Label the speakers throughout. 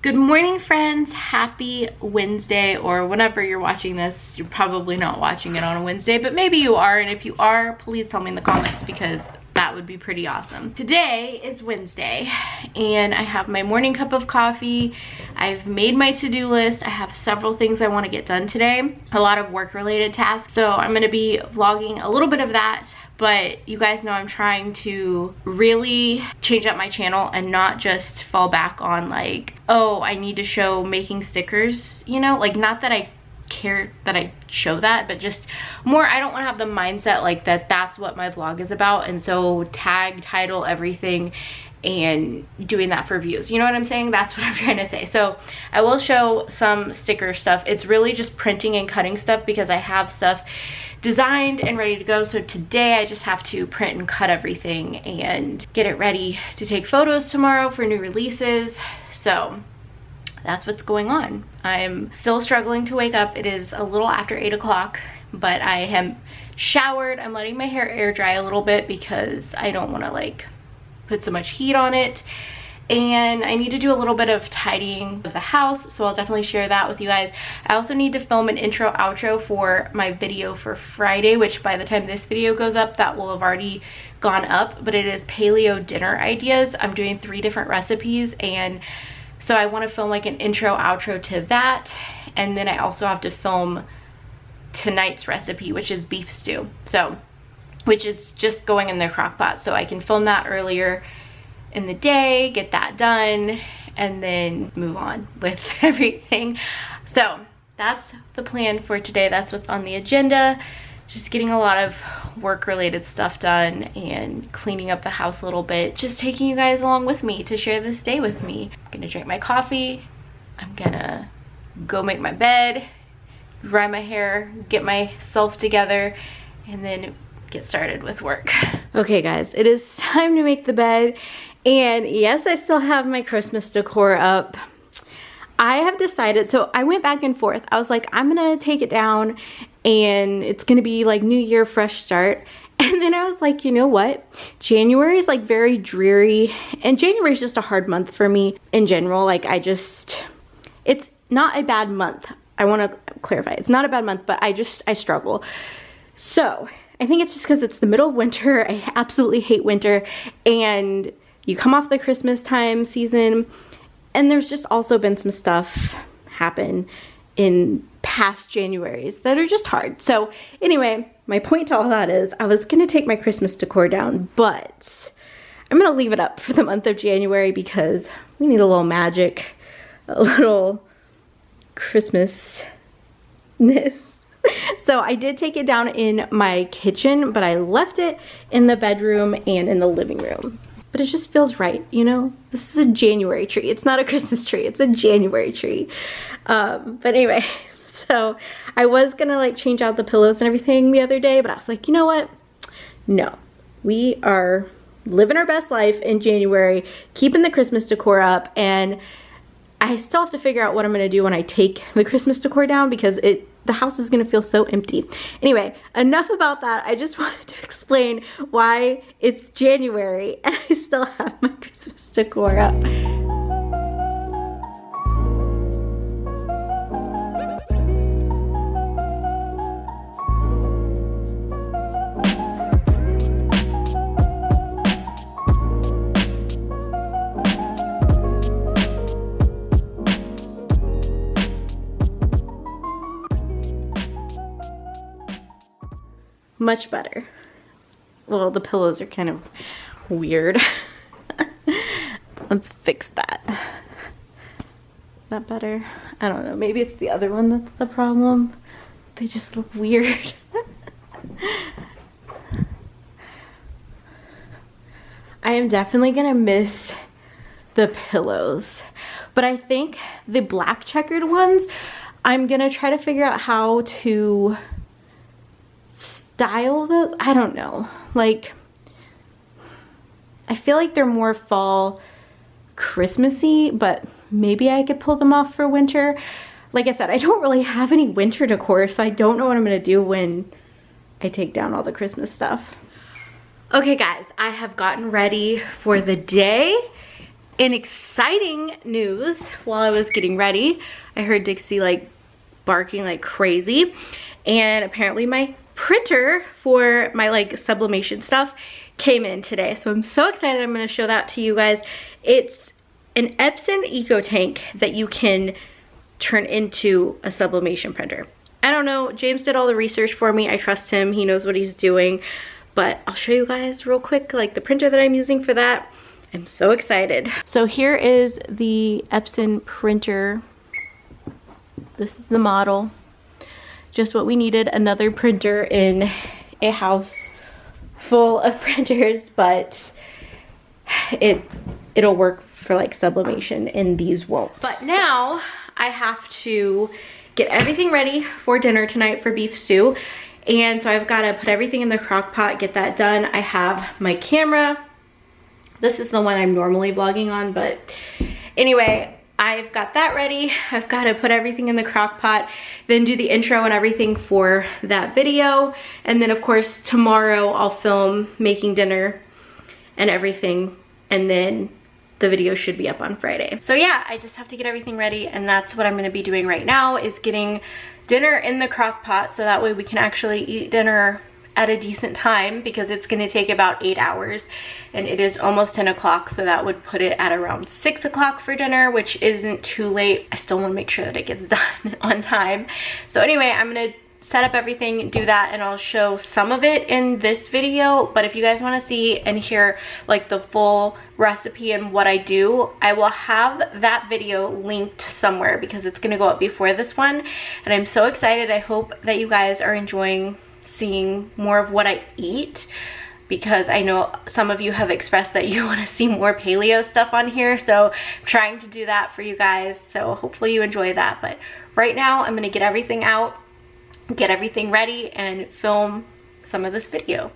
Speaker 1: Good morning, friends. Happy Wednesday, or whenever you're watching this. You're probably not watching it on a Wednesday, but maybe you are, and if you are, please tell me in the comments because that would be pretty awesome. Today is Wednesday and I have my morning cup of coffee. I've made my to-do list. I have several things I want to get done today, a lot of work related tasks, so I'm going to be vlogging a little bit of that. But you guys know I'm trying to really change up my channel and not just fall back on like, oh, I need to show making stickers, you know, like not that I care that I show that, but just more, I don't want to have the mindset like that's what my vlog is about, and so tag, title, everything, and doing that for views, you know what I'm saying? That's what I'm trying to say. So I will show some sticker stuff. It's really just printing and cutting stuff because I have stuff designed and ready to go. So today I just have to print and cut everything and get it ready to take photos tomorrow for new releases. So that's what's going on. I'm still struggling to wake up. It is a little after 8 o'clock, but I am showered. I'm letting my hair air dry a little bit because I don't want to like put so much heat on it, and I need to do a little bit of tidying of the house, so I'll definitely share that with you guys. I also need to film an intro outro for my video for Friday, which by the time this video goes up that will have already gone up, but it is paleo dinner ideas. I'm doing 3 different recipes, and so I want to film like an intro outro to that, and then I also have to film tonight's recipe, which is beef stew, so which is just going in the crock pot, so I can film that earlier in the day, get that done, and then move on with everything. So that's the plan for today. That's what's on the agenda. Just getting a lot of work related stuff done and cleaning up the house a little bit. Just taking you guys along with me to share this day with me. I'm gonna drink my coffee. I'm gonna go make my bed, dry my hair, get myself together, and then get started with work. Okay guys, it is time to make the bed, and yes, I still have my Christmas decor up. I have decided, so I went back and forth. I was like, I'm gonna take it down and it's gonna be like New Year, fresh start. And then I was like, you know what? January is like very dreary, and January is just a hard month for me in general. Like it's not a bad month. I wanna clarify, it's not a bad month, but I struggle. So I think it's just because it's the middle of winter. I absolutely hate winter, and you come off the Christmas time season, and there's just also been some stuff happen in past Januaries that are just hard. So anyway, my point to all that is I was gonna take my Christmas decor down, but I'm gonna leave it up for the month of January because we need a little magic, a little Christmasness. So I did take it down in my kitchen, but I left it in the bedroom and in the living room. But it just feels right, you know? This is a January tree. It's not a Christmas tree, it's a January tree. But anyway, so I was gonna like change out the pillows and everything the other day, but I was like, you know what? No, we are living our best life in January, keeping the Christmas decor up, and I still have to figure out what I'm gonna do when I take the Christmas decor down because the house is gonna feel so empty. Anyway, enough about that. I just wanted to explain why it's January and I still have my Christmas decor up. Much better. Well, the pillows are kind of weird. Let's fix that. Is that better? I don't know. Maybe it's the other one that's the problem. They just look weird. I am definitely gonna miss the pillows, but I think the black checkered ones, I'm gonna try to figure out how to style those. I don't know. Like, I feel like they're more fall Christmassy, but maybe I could pull them off for winter. Like I said, I don't really have any winter decor, so I don't know what I'm gonna do when I take down all the Christmas stuff. Okay guys, I have gotten ready for the day. In exciting news, while I was getting ready, I heard Dixie like barking like crazy, and apparently my printer for my like sublimation stuff came in today. So I'm so excited. I'm gonna show that to you guys. It's an Epson Eco Tank that you can turn into a sublimation printer. I don't know, James did all the research for me. I trust him, he knows what he's doing, but I'll show you guys real quick like the printer that I'm using for that. I'm so excited. So here is the Epson printer. This is the model. Just what we needed, another printer in a house full of printers, but it'll work for like sublimation and these won't. But now I have to get everything ready for dinner tonight for beef stew. And so I've got to put everything in the crock pot, get that done. I have my camera. This is the one I'm normally vlogging on, but anyway, I've got that ready. I've got to put everything in the crock pot, then do the intro and everything for that video. And then of course tomorrow I'll film making dinner and everything, and then the video should be up on Friday. So yeah, I just have to get everything ready, and that's what I'm gonna be doing right now, is getting dinner in the crock pot so that way we can actually eat dinner at a decent time, because it's gonna take about 8 hours and it is almost 10 o'clock, so that would put it at around 6 o'clock for dinner, which isn't too late. I still wanna make sure that it gets done on time. So anyway, I'm gonna set up everything, do that, and I'll show some of it in this video. But if you guys want to see and hear like the full recipe and what I do, I will have that video linked somewhere because it's going to go up before this one, and I'm so excited. I hope that you guys are enjoying seeing more of what I eat, because I know some of you have expressed that you want to see more paleo stuff on here, so I'm trying to do that for you guys, so hopefully you enjoy that. But right now I'm going to get everything out, get everything ready, and film some of this video.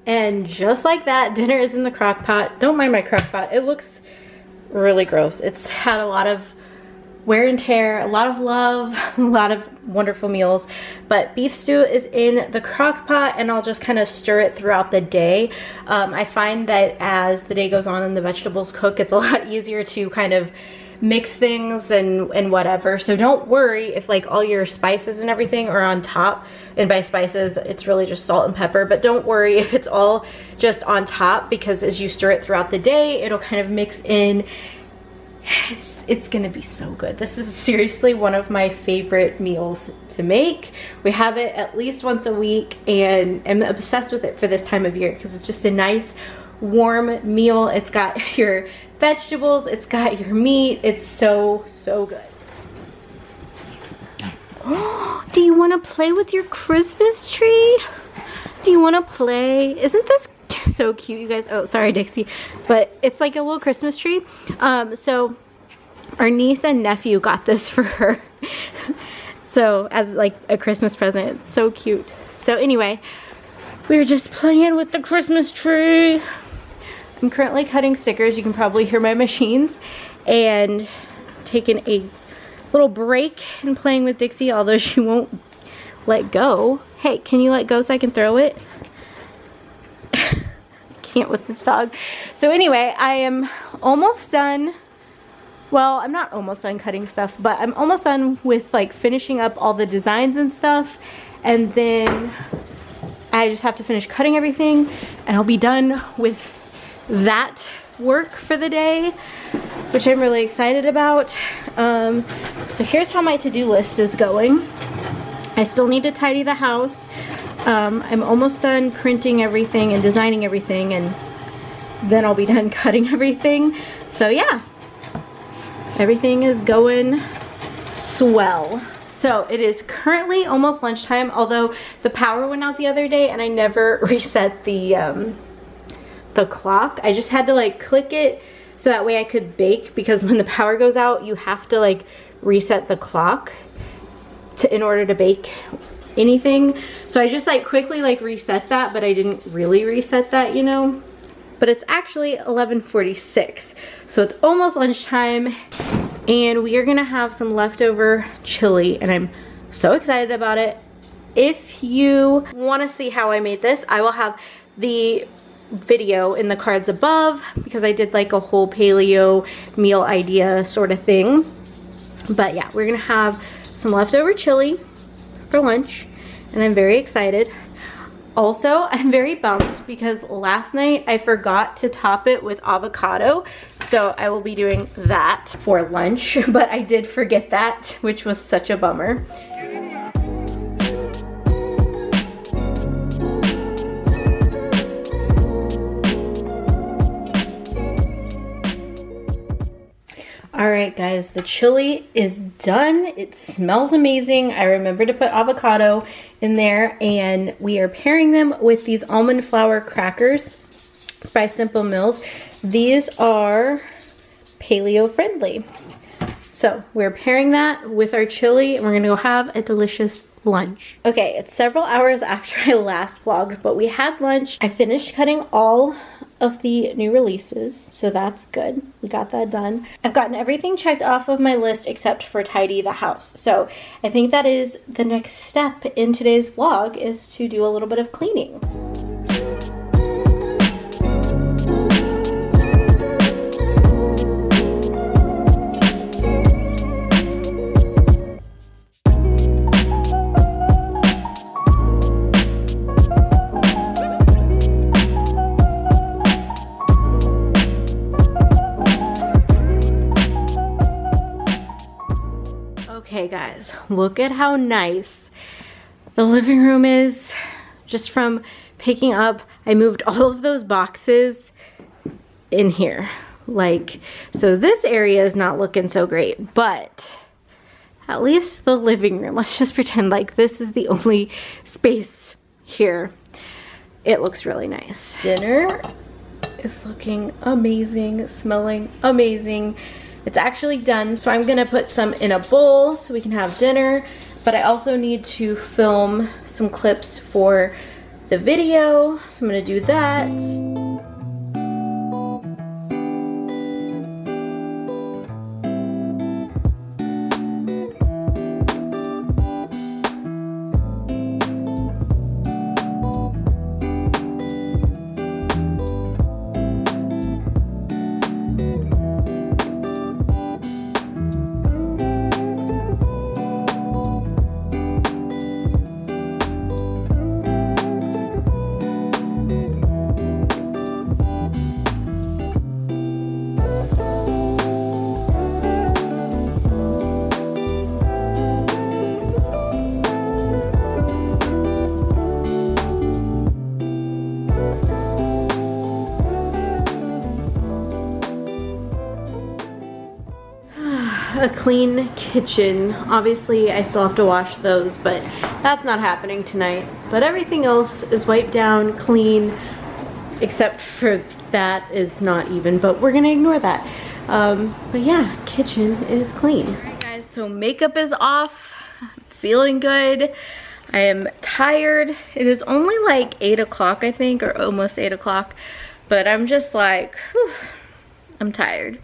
Speaker 1: And just like that, dinner is in the crock pot. Don't mind my crock pot. It looks really gross. It's had a lot of wear and tear, a lot of love, a lot of wonderful meals. But beef stew is in the crock pot, and I'll just kind of stir it throughout the day. I find that as the day goes on and the vegetables cook, it's a lot easier to kind of mix things and whatever. So don't worry if like all your spices and everything are on top. And by spices, it's really just salt and pepper. But don't worry if it's all just on top, because as you stir it throughout the day, it'll kind of mix in. It's gonna be so good. This is seriously one of my favorite meals to make. We have it at least once a week, and I'm obsessed with it for this time of year because it's just a nice warm meal. It's got your vegetables, it's got your meat. It's so good. Do you want to play with your Christmas tree? Do you want to play? Isn't this so cute, you guys? Oh, sorry, Dixie. But it's like a little Christmas tree. So Our niece and nephew got this for her. So as like a Christmas present. It's so cute. So anyway, we're just playing with the Christmas tree. I'm currently cutting stickers. You can probably hear my machines. And taking a little break and playing with Dixie, although she won't let go. Hey, can you let go so I can throw it? Can't with this dog. So anyway, I am almost done. Well, I'm not almost done cutting stuff, but I'm almost done with like finishing up all the designs and stuff. And then I just have to finish cutting everything and I'll be done with that work for the day, which I'm really excited about. So here's how my to-do list is going. I still need to tidy the house. I'm almost done printing everything and designing everything, and then I'll be done cutting everything. So yeah, everything is going swell. So it is currently almost lunchtime, although the power went out the other day and I never reset the clock. I just had to like click it so that way I could bake, because when the power goes out you have to like reset the clock in order to bake anything. So I just like quickly like reset that, but I didn't really reset that, you know. But it's actually 11:46, so it's almost lunchtime and we are gonna have some leftover chili and I'm so excited about it. If you want to see how I made this, I will have the video in the cards above, because I did like a whole paleo meal idea sort of thing. But yeah, we're gonna have some leftover chili for lunch and I'm very excited. Also, I'm very bummed because last night I forgot to top it with avocado, so I will be doing that for lunch, but I did forget that, which was such a bummer. Alright guys, the chili is done. It smells amazing. I remember to put avocado in there, and we are pairing them with these almond flour crackers by Simple Mills. These are paleo friendly. So we're pairing that with our chili and we're gonna go have a delicious lunch. Okay, it's several hours after I last vlogged, but we had lunch. I finished cutting all of the new releases, so that's good. We got that done. I've gotten everything checked off of my list except for tidy the house. So I think that is the next step in today's vlog, is to do a little bit of cleaning. Okay guys, look at how nice the living room is. Just from picking up, I moved all of those boxes in here. Like, so this area is not looking so great, but at least the living room, let's just pretend like this is the only space here. It looks really nice. Dinner is looking amazing, smelling amazing. It's actually done, so I'm gonna put some in a bowl so we can have dinner, but I also need to film some clips for the video, so I'm gonna do that. A clean kitchen. Obviously I still have to wash those, but that's not happening tonight. But everything else is wiped down, clean, except for that is not even, but we're gonna ignore that. But yeah, kitchen is clean. All right guys, so makeup is off. Feeling good. I am tired. It is only like 8 o'clock, I think, or almost 8 o'clock, but I'm just like, whew, I'm tired.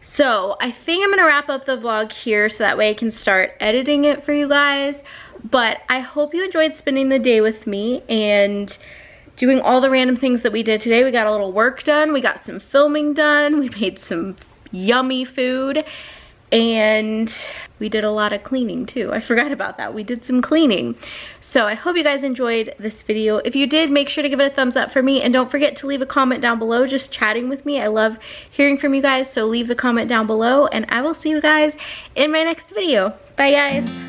Speaker 1: So I think I'm gonna wrap up the vlog here so that way I can start editing it for you guys. But I hope you enjoyed spending the day with me and doing all the random things that we did today. We got a little work done, we got some filming done, we made some yummy food, and we did a lot of cleaning too. I forgot about that. We did some cleaning. So I hope you guys enjoyed this video. If you did, make sure to give it a thumbs up for me, and don't forget to leave a comment down below just chatting with me. I love hearing from you guys, so leave the comment down below, and I will see you guys in my next video. Bye guys.